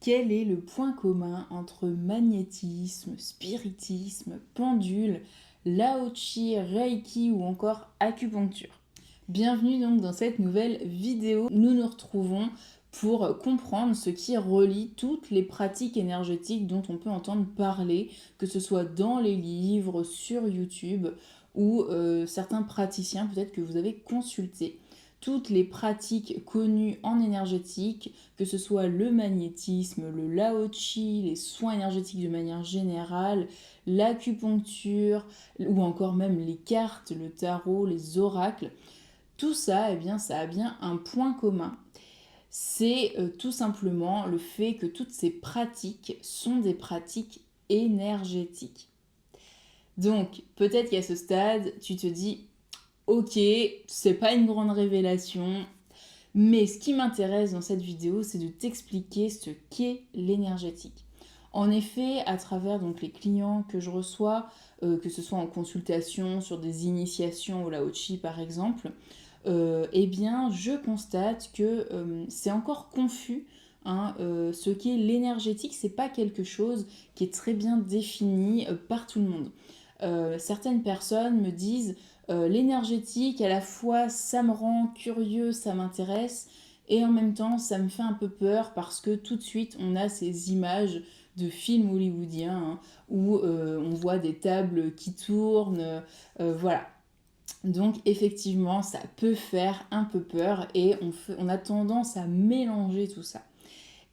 Quel est le point commun entre magnétisme, spiritisme, pendule, Lao-Chi, Reiki ou encore acupuncture? Bienvenue donc dans cette nouvelle vidéo. Nous nous retrouvons pour comprendre ce qui relie toutes les pratiques énergétiques dont on peut entendre parler, que ce soit dans les livres, sur YouTube ou certains praticiens peut-être que vous avez consultés. Toutes les pratiques connues en énergétique, que ce soit le magnétisme, le Lao-Chi, les soins énergétiques de manière générale, l'acupuncture ou encore même les cartes, le tarot, les oracles, tout ça, eh bien, ça a bien un point commun. C'est tout simplement le fait que toutes ces pratiques sont des pratiques énergétiques. Donc, peut-être qu'à ce stade, tu te dis, ok, c'est pas une grande révélation, mais ce qui m'intéresse dans cette vidéo, c'est de t'expliquer ce qu'est l'énergétique. En effet, à travers donc les clients que je reçois, que ce soit en consultation, sur des initiations au Lao-Chi par exemple, eh bien, je constate que c'est encore confus. Ce qui est l'énergétique, c'est pas quelque chose qui est très bien défini par tout le monde. Certaines personnes me disent l'énergétique, à la fois ça me rend curieux, ça m'intéresse, et en même temps ça me fait un peu peur parce que tout de suite on a ces images de films hollywoodiens où on voit des tables qui tournent, voilà. Donc effectivement ça peut faire un peu peur et on a tendance à mélanger tout ça.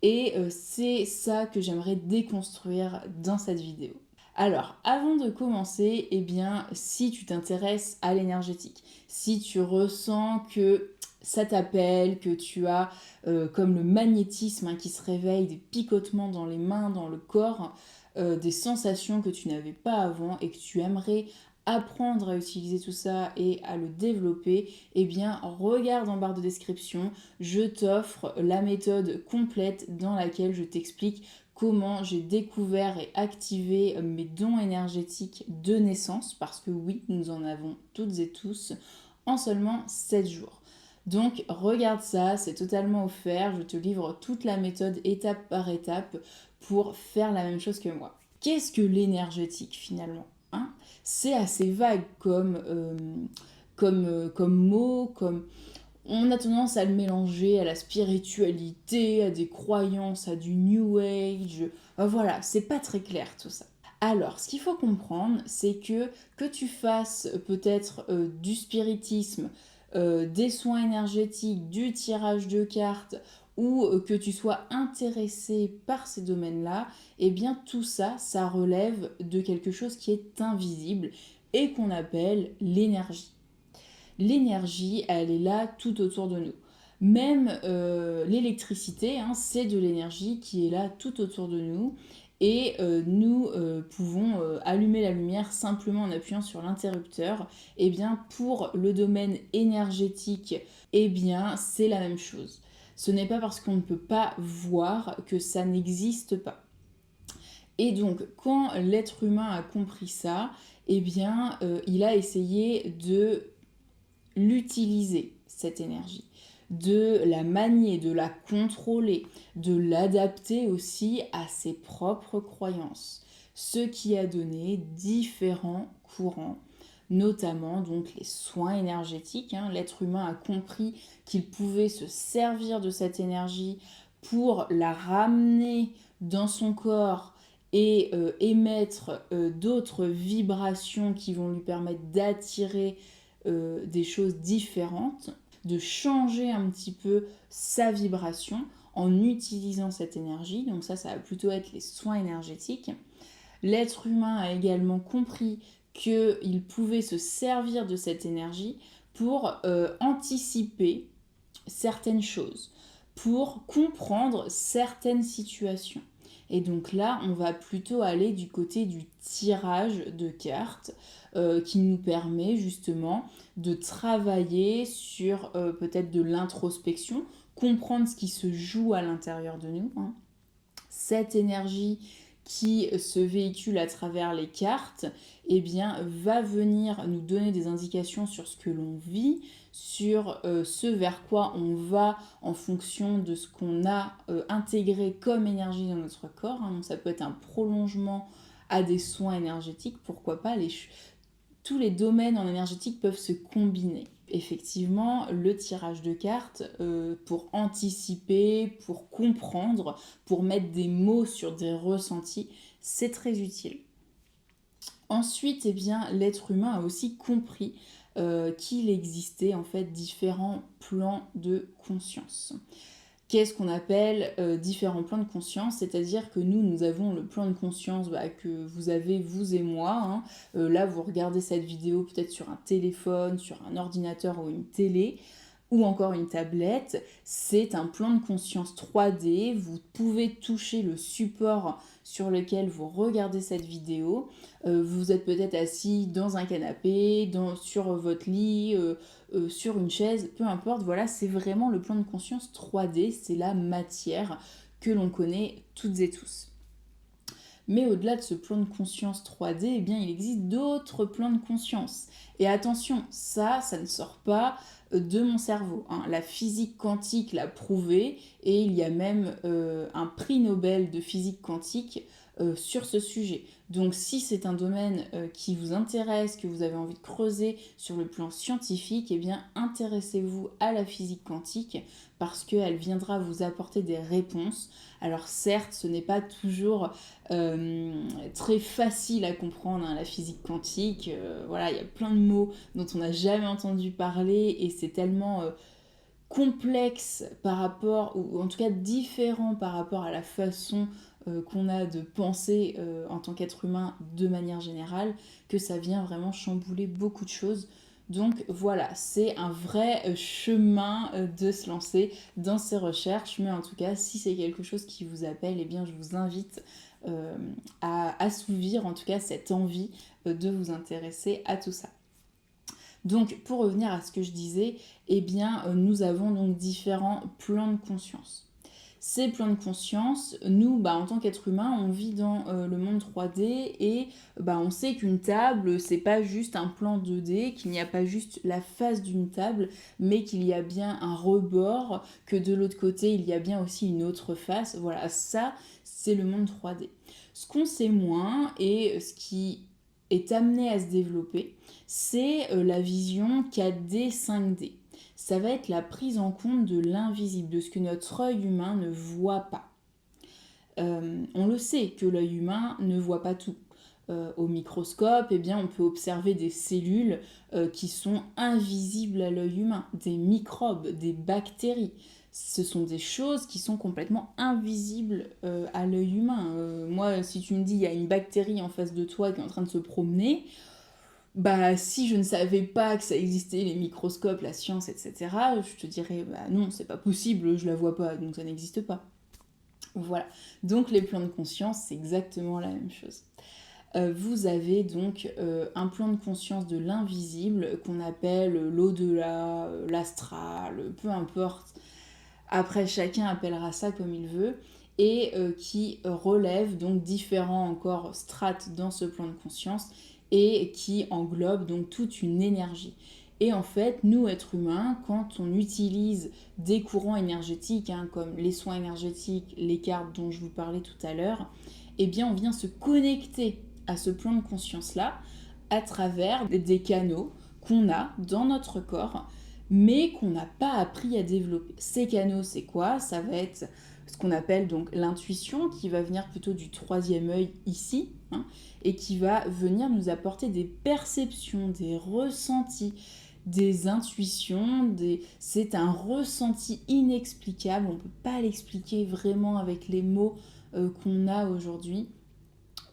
Et c'est ça que j'aimerais déconstruire dans cette vidéo. Alors, avant de commencer, eh bien, si tu t'intéresses à l'énergétique, si tu ressens que ça t'appelle, que tu as comme le magnétisme qui se réveille, des picotements dans les mains, dans le corps, des sensations que tu n'avais pas avant et que tu aimerais apprendre à utiliser tout ça et à le développer, eh bien regarde en barre de description, je t'offre la méthode complète dans laquelle je t'explique comment j'ai découvert et activé mes dons énergétiques de naissance, parce que oui, nous en avons toutes et tous, en seulement 7 jours. Donc regarde ça, c'est totalement offert, je te livre toute la méthode étape par étape pour faire la même chose que moi. Qu'est-ce que l'énergétique finalement, C'est assez vague comme mot, comme on a tendance à le mélanger à la spiritualité, à des croyances, à du New Age. Voilà, c'est pas très clair tout ça. Alors, ce qu'il faut comprendre, c'est que tu fasses peut-être du spiritisme, des soins énergétiques, du tirage de cartes, ou que tu sois intéressé par ces domaines-là, eh bien tout ça, ça relève de quelque chose qui est invisible et qu'on appelle l'énergie. L'énergie, elle est là tout autour de nous. Même l'électricité, c'est de l'énergie qui est là tout autour de nous. Et nous pouvons allumer la lumière simplement en appuyant sur l'interrupteur. Et bien pour le domaine énergétique, eh bien c'est la même chose. Ce n'est pas parce qu'on ne peut pas voir que ça n'existe pas. Et donc, quand l'être humain a compris ça, eh bien, il a essayé de l'utiliser, cette énergie, de la manier, de la contrôler, de l'adapter aussi à ses propres croyances. Ce qui a donné différents courants, notamment donc les soins énergétiques. L'être humain a compris qu'il pouvait se servir de cette énergie pour la ramener dans son corps et émettre d'autres vibrations qui vont lui permettre d'attirer des choses différentes, de changer un petit peu sa vibration en utilisant cette énergie. Donc ça va plutôt être les soins énergétiques. L'être humain a également compris qu'il pouvait se servir de cette énergie pour anticiper certaines choses, pour comprendre certaines situations. Et donc là, on va plutôt aller du côté du tirage de cartes qui nous permet justement de travailler sur peut-être de l'introspection, comprendre ce qui se joue à l'intérieur de nous. Cette énergie qui se véhicule à travers les cartes, eh bien, va venir nous donner des indications sur ce que l'on vit, sur ce vers quoi on va en fonction de ce qu'on a intégré comme énergie dans notre corps. Hein. Donc ça peut être un prolongement à des soins énergétiques, pourquoi pas. Tous les domaines en énergétique peuvent se combiner. Effectivement, le tirage de cartes, pour anticiper, pour comprendre, pour mettre des mots sur des ressentis, c'est très utile. Ensuite, eh bien, l'être humain a aussi compris qu'il existait en fait différents plans de conscience. Qu'est-ce qu'on appelle différents plans de conscience? C'est-à-dire que nous avons le plan de conscience que vous avez, vous et moi. Hein. Là, vous regardez cette vidéo peut-être sur un téléphone, sur un ordinateur ou une télé, ou encore une tablette. C'est un plan de conscience 3D. Vous pouvez toucher le support sur lequel vous regardez cette vidéo. Vous êtes peut-être assis dans un canapé, sur votre lit, sur une chaise, peu importe, voilà, c'est vraiment le plan de conscience 3D, c'est la matière que l'on connaît toutes et tous. Mais au-delà de ce plan de conscience 3D, eh bien, il existe d'autres plans de conscience. Et attention, ça ne sort pas de mon cerveau. Hein. La physique quantique l'a prouvé, et il y a même un prix Nobel de physique quantique sur ce sujet. Donc si c'est un domaine qui vous intéresse, que vous avez envie de creuser sur le plan scientifique, eh bien intéressez-vous à la physique quantique parce qu'elle viendra vous apporter des réponses. Alors certes, ce n'est pas toujours très facile à comprendre, hein, la physique quantique. Voilà, il y a plein de mots dont on n'a jamais entendu parler et c'est tellement complexe par rapport, ou en tout cas différent par rapport à la façon qu'on a de penser en tant qu'être humain de manière générale, que ça vient vraiment chambouler beaucoup de choses. Donc voilà, c'est un vrai chemin de se lancer dans ces recherches, mais en tout cas, si c'est quelque chose qui vous appelle, eh bien je vous invite à assouvir en tout cas cette envie de vous intéresser à tout ça. Donc pour revenir à ce que je disais, eh bien nous avons donc différents plans de conscience. Ces plans de conscience, nous, en tant qu'être humain, on vit dans le monde 3D et on sait qu'une table, c'est pas juste un plan 2D, qu'il n'y a pas juste la face d'une table, mais qu'il y a bien un rebord, que de l'autre côté, il y a bien aussi une autre face. Voilà, ça, c'est le monde 3D. Ce qu'on sait moins et ce qui est amené à se développer, c'est la vision 4D, 5D. Ça va être la prise en compte de l'invisible, de ce que notre œil humain ne voit pas. On le sait que l'œil humain ne voit pas tout. Au microscope, eh bien, on peut observer des cellules qui sont invisibles à l'œil humain, des microbes, des bactéries. Ce sont des choses qui sont complètement invisibles à l'œil humain. Moi, si tu me dis il y a une bactérie en face de toi qui est en train de se promener, si je ne savais pas que ça existait, les microscopes, la science, etc., je te dirais, non, c'est pas possible, je la vois pas, donc ça n'existe pas. Voilà. Donc les plans de conscience, c'est exactement la même chose. Vous avez donc un plan de conscience de l'invisible qu'on appelle l'au-delà, l'astral, peu importe. Après, chacun appellera ça comme il veut et qui relève donc différents encore strates dans ce plan de conscience et qui englobe donc toute une énergie. Et en fait, nous, êtres humains, quand on utilise des courants énergétiques, hein, comme les soins énergétiques, les cartes dont je vous parlais tout à l'heure, eh bien, on vient se connecter à ce plan de conscience-là à travers des canaux qu'on a dans notre corps, mais qu'on n'a pas appris à développer. Ces canaux, c'est quoi? Ça va être ce qu'on appelle donc l'intuition, qui va venir plutôt du troisième œil ici, hein, et qui va venir nous apporter des perceptions, des ressentis, des intuitions, c'est un ressenti inexplicable, on ne peut pas l'expliquer vraiment avec les mots qu'on a aujourd'hui.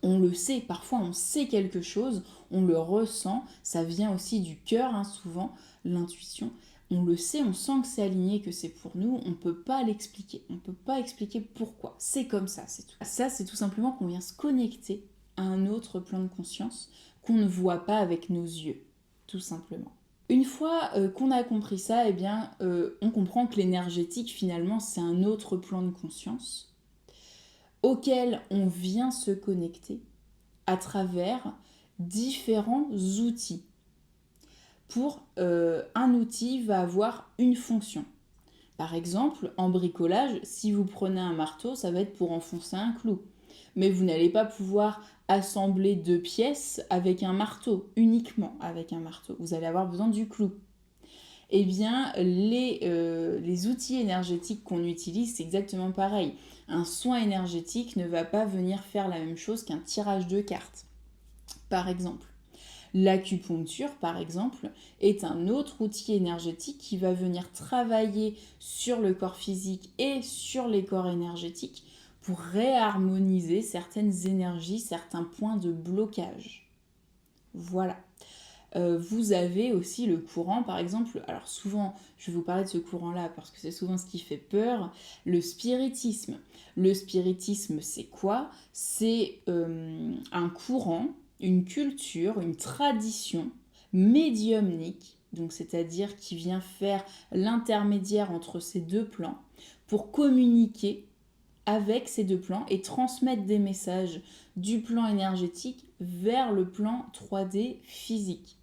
On le sait, parfois on sait quelque chose, on le ressent, ça vient aussi du cœur, hein, souvent, l'intuition. On le sait, on sent que c'est aligné, que c'est pour nous, on ne peut pas l'expliquer, on ne peut pas expliquer pourquoi. C'est comme ça, c'est tout. Ça, c'est tout simplement qu'on vient se connecter à un autre plan de conscience qu'on ne voit pas avec nos yeux, tout simplement. Une fois qu'on a compris ça, eh bien, on comprend que l'énergétique, finalement, c'est un autre plan de conscience. auquel on vient se connecter à travers différents outils. Un outil va avoir une fonction. Par exemple, en bricolage, si vous prenez un marteau, ça va être pour enfoncer un clou. Mais vous n'allez pas pouvoir assembler 2 pièces avec un marteau, uniquement avec un marteau. Vous allez avoir besoin du clou. Eh bien, les outils énergétiques qu'on utilise, c'est exactement pareil. Un soin énergétique ne va pas venir faire la même chose qu'un tirage de cartes, par exemple. L'acupuncture, par exemple, est un autre outil énergétique qui va venir travailler sur le corps physique et sur les corps énergétiques pour réharmoniser certaines énergies, certains points de blocage. Voilà. Vous avez aussi le courant, par exemple, alors souvent, je vais vous parler de ce courant-là parce que c'est souvent ce qui fait peur, le spiritisme. Le spiritisme, c'est quoi? C'est un courant, une culture, une tradition médiumnique, donc c'est-à-dire qui vient faire l'intermédiaire entre ces deux plans pour communiquer avec ces deux plans et transmettre des messages du plan énergétique vers le plan 3D physique.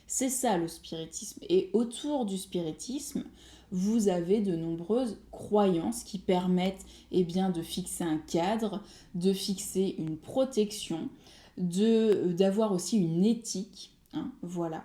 C'est ça le spiritisme. Et autour du spiritisme, vous avez de nombreuses croyances qui permettent de fixer un cadre, de fixer une protection, d'avoir aussi une éthique. Voilà.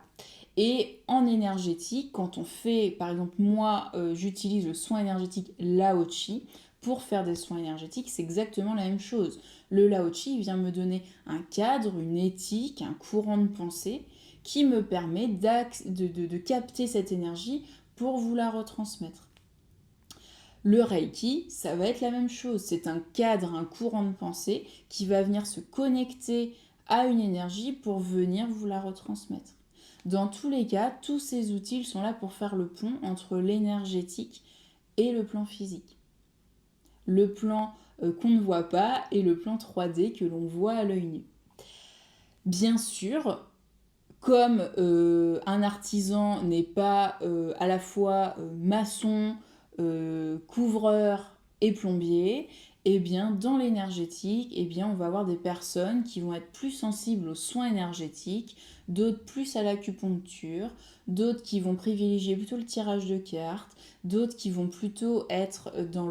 Et en énergétique, quand on fait, par exemple, moi, j'utilise le soin énergétique Lao-Chi pour faire des soins énergétiques, c'est exactement la même chose. Le Lao-Chi vient me donner un cadre, une éthique, un courant de pensée qui me permet de capter cette énergie pour vous la retransmettre. Le Reiki, ça va être la même chose. C'est un cadre, un courant de pensée qui va venir se connecter à une énergie pour venir vous la retransmettre. Dans tous les cas, tous ces outils sont là pour faire le pont entre l'énergétique et le plan physique. Le plan qu'on ne voit pas et le plan 3D que l'on voit à l'œil nu. Bien sûr, comme un artisan n'est pas à la fois maçon, couvreur et plombier, eh bien dans l'énergétique, on va avoir des personnes qui vont être plus sensibles aux soins énergétiques, d'autres plus à l'acupuncture, d'autres qui vont privilégier plutôt le tirage de cartes, d'autres qui vont plutôt être dans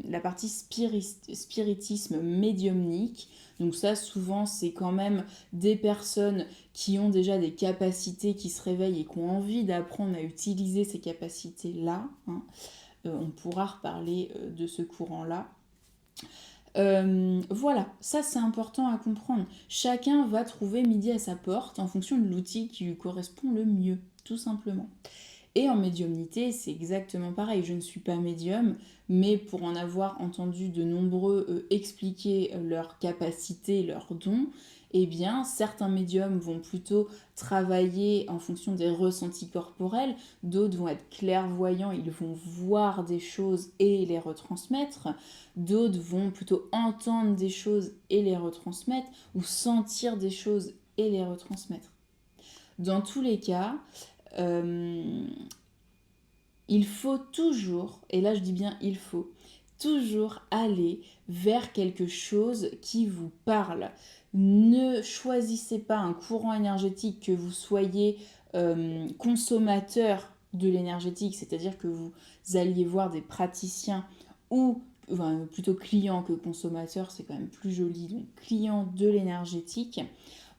la partie spiritisme médiumnique. Donc ça, souvent, c'est quand même des personnes qui ont déjà des capacités, qui se réveillent et qui ont envie d'apprendre à utiliser ces capacités-là. On pourra reparler de ce courant-là. Voilà, ça c'est important à comprendre. Chacun va trouver midi à sa porte en fonction de l'outil qui lui correspond le mieux, tout simplement. Et en médiumnité, c'est exactement pareil. Je ne suis pas médium, mais pour en avoir entendu de nombreux expliquer leurs capacités, leurs dons, certains médiums vont plutôt travailler en fonction des ressentis corporels, d'autres vont être clairvoyants, ils vont voir des choses et les retransmettre, d'autres vont plutôt entendre des choses et les retransmettre, ou sentir des choses et les retransmettre. Dans tous les cas, il faut toujours, et là je dis bien il faut, toujours aller vers quelque chose qui vous parle. Ne choisissez pas un courant énergétique que vous soyez consommateur de l'énergétique, c'est-à-dire que vous alliez voir des praticiens ou plutôt clients que consommateurs, c'est quand même plus joli, donc clients de l'énergétique,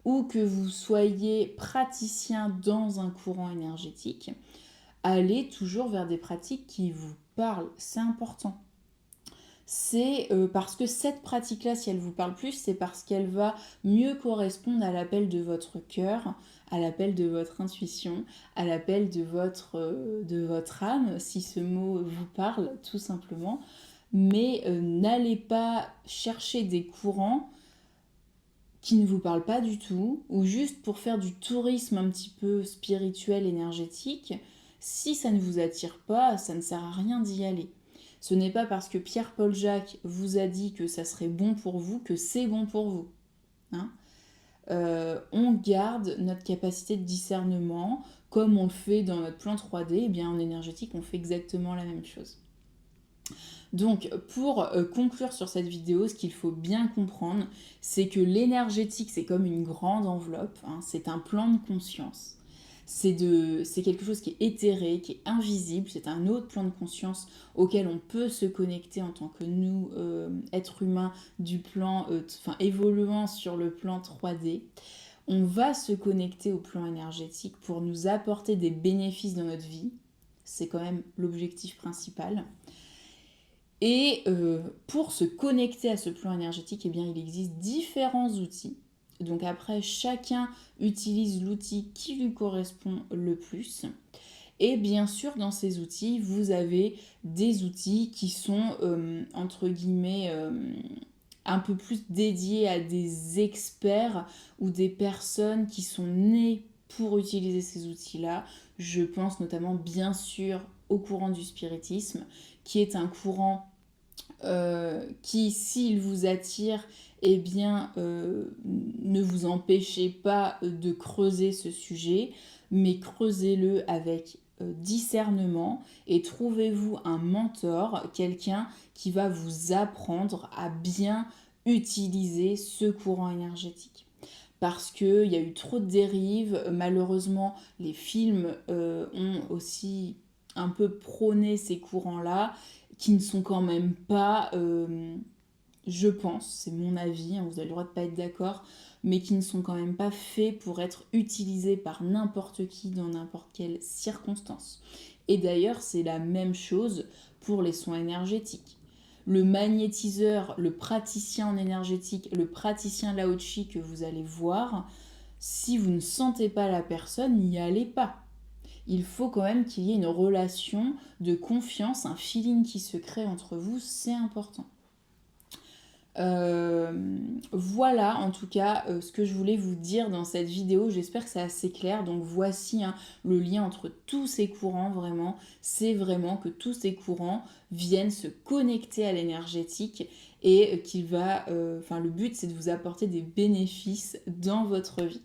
ou que vous soyez praticien dans un courant énergétique. Allez toujours vers des pratiques qui vous parlent, c'est important. C'est parce que cette pratique-là, si elle vous parle plus, c'est parce qu'elle va mieux correspondre à l'appel de votre cœur, à l'appel de votre intuition, à l'appel de votre âme, si ce mot vous parle, tout simplement. Mais n'allez pas chercher des courants qui ne vous parlent pas du tout, ou juste pour faire du tourisme un petit peu spirituel, énergétique. Si ça ne vous attire pas, ça ne sert à rien d'y aller. Ce n'est pas parce que Pierre-Paul Jacques vous a dit que ça serait bon pour vous que c'est bon pour vous. On garde notre capacité de discernement, comme on le fait dans notre plan 3D, en énergétique, on fait exactement la même chose. Donc, pour conclure sur cette vidéo, ce qu'il faut bien comprendre, c'est que l'énergétique, c'est comme une grande enveloppe, hein, c'est un plan de conscience. C'est quelque chose qui est éthéré, qui est invisible, c'est un autre plan de conscience auquel on peut se connecter en tant que nous, êtres humains, du plan, évoluant sur le plan 3D. On va se connecter au plan énergétique pour nous apporter des bénéfices dans notre vie. C'est quand même l'objectif principal. Et pour se connecter à ce plan énergétique, eh bien, il existe différents outils. Donc après, chacun utilise l'outil qui lui correspond le plus. Et bien sûr, dans ces outils, vous avez des outils qui sont, entre guillemets, un peu plus dédiés à des experts ou des personnes qui sont nées pour utiliser ces outils-là. Je pense notamment, bien sûr, au courant du spiritisme, qui est un courant qui, s'il vous attire, eh bien, ne vous empêchez pas de creuser ce sujet, mais creusez-le avec discernement et trouvez-vous un mentor, quelqu'un qui va vous apprendre à bien utiliser ce courant énergétique. Parce qu'il y a eu trop de dérives, malheureusement les films ont aussi un peu prôné ces courants-là, qui ne sont quand même pas, je pense, c'est mon avis, hein, vous avez le droit de ne pas être d'accord, mais qui ne sont quand même pas faits pour être utilisés par n'importe qui dans n'importe quelle circonstance. Et d'ailleurs, c'est la même chose pour les soins énergétiques. Le magnétiseur, le praticien en énergétique, le praticien Lao Chi que vous allez voir, si vous ne sentez pas la personne, n'y allez pas. Il faut quand même qu'il y ait une relation de confiance, un feeling qui se crée entre vous, c'est important. Voilà en tout cas ce que je voulais vous dire dans cette vidéo, j'espère que c'est assez clair. Donc voici le lien entre tous ces courants, vraiment, c'est vraiment que tous ces courants viennent se connecter à l'énergétique et le but c'est de vous apporter des bénéfices dans votre vie.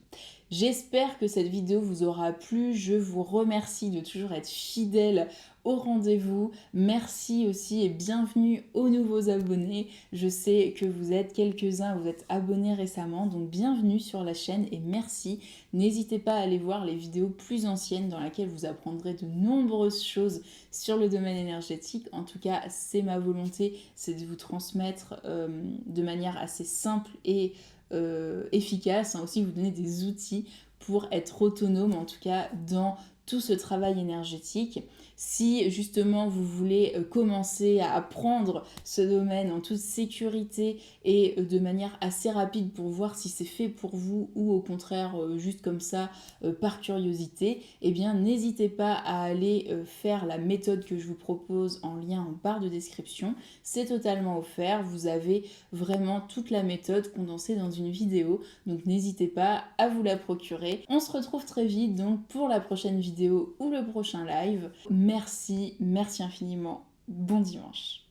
J'espère que cette vidéo vous aura plu, je vous remercie de toujours être fidèle au rendez-vous. Merci aussi et bienvenue aux nouveaux abonnés. Je sais que vous êtes quelques-uns, vous êtes abonnés récemment, donc bienvenue sur la chaîne et merci. N'hésitez pas à aller voir les vidéos plus anciennes dans lesquelles vous apprendrez de nombreuses choses sur le domaine énergétique. En tout cas, c'est ma volonté, c'est de vous transmettre de manière assez simple et efficace, aussi vous donner des outils pour être autonome, en tout cas dans tout ce travail énergétique. Si justement vous voulez commencer à apprendre ce domaine en toute sécurité et de manière assez rapide pour voir si c'est fait pour vous ou au contraire juste comme ça par curiosité, eh bien n'hésitez pas à aller faire la méthode que je vous propose en lien en barre de description. C'est totalement offert, vous avez vraiment toute la méthode condensée dans une vidéo, donc n'hésitez pas à vous la procurer. On se retrouve très vite donc pour la prochaine vidéo ou le prochain live. Merci infiniment. Bon dimanche.